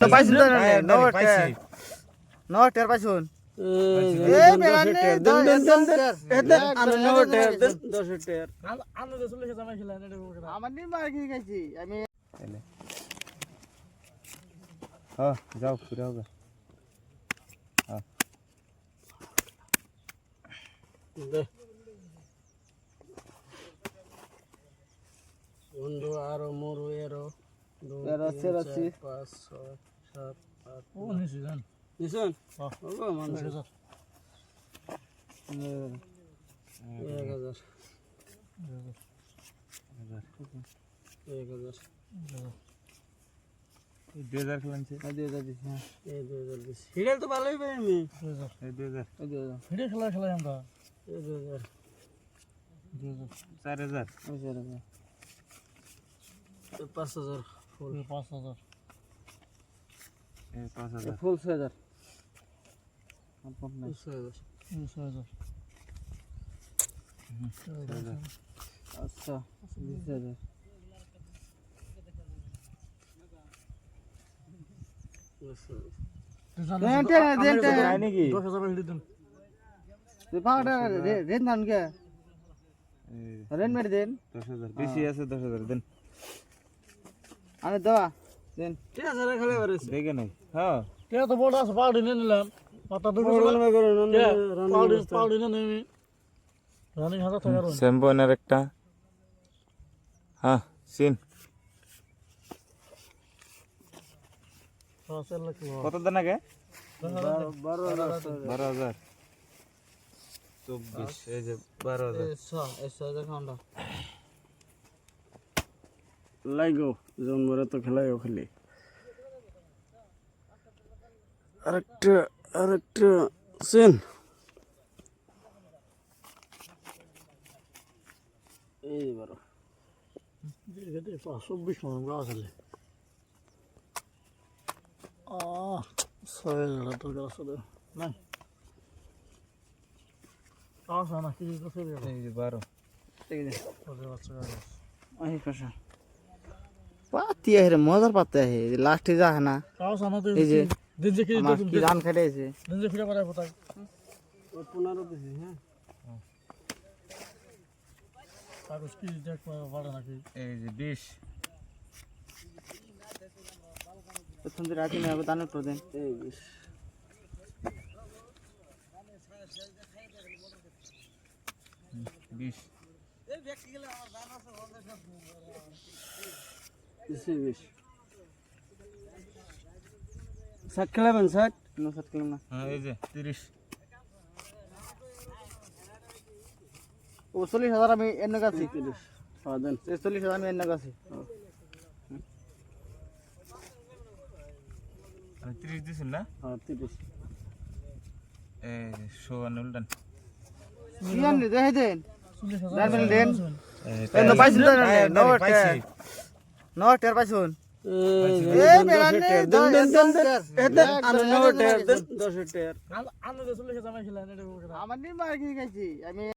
পাইছুন নটের পাইছুন যাও ফিরে হবে বন্ধু আরো মোরু এরো আছে 5 6 7 8 ও নিছেন বাবা মানুষ 1000 2000 খেলানছে 2000 দিস হ্যাঁ 2000 দিস হিডেল তো ভালোই পাই আমি 2000 হিডেল খেলা আমরা 2000 4000 5000 ফুল 5000 5000 ফুল 6000 আচ্ছা 20000 বেশি আছে 10000 দেন আমি দেওয়া দেন দেখে নাই হ্যাঁ তো বড় আছে পাউডি নিয়ে নিলাম মাথা দুটো পাউডি না নেই রানিং হাজার টাকা শ্যাম্পুনের একটা হ্যাঁ সিন কত দেন আগে 12000 24 এই যে 12000 লাইগো জন্মরে তো খেলাইও খালি আরেকটা সেন এই বারো 524 মন গাছ আছে 6000 তো গাছ আছে না আচ্ছা না কি করতে হবে এই যে 12 এই যে বাচ্চা গাছ আই পাশা পাতি है रे मजा पाते है लास्ट जा है ना কাউস আমাদের এই যে দিন যে কি কি ধান খেটেছে দিন যে ফিরে পড়ায় কোথায় 15 দিছি হ্যাঁ কাগজ কি দেখ বড় নাকি এই যে 20 প্রথম দিন রাতে না দানের প্রদেন এই 20 এই ব্যক্তি গেলে আমার জান আছে বন্ধে সব 20 ষাট খেলাবেন 60 না 60 কিলো না হ্যাঁ এই যে 30 ও 40000 আমি এর নাগাছি 30 হ্যাঁ দেন 40000 আমি এর নাগাছি আমি 30 দিছেন না হ্যাঁ 30 এই যে শো আনুলডন ইয়ান দেখে দেন 40000 দেন এই নো পাইছেন না নটের পাইছেন এই বেরানে দেন 10 টাকা আমার নি মার কি গেছি আমি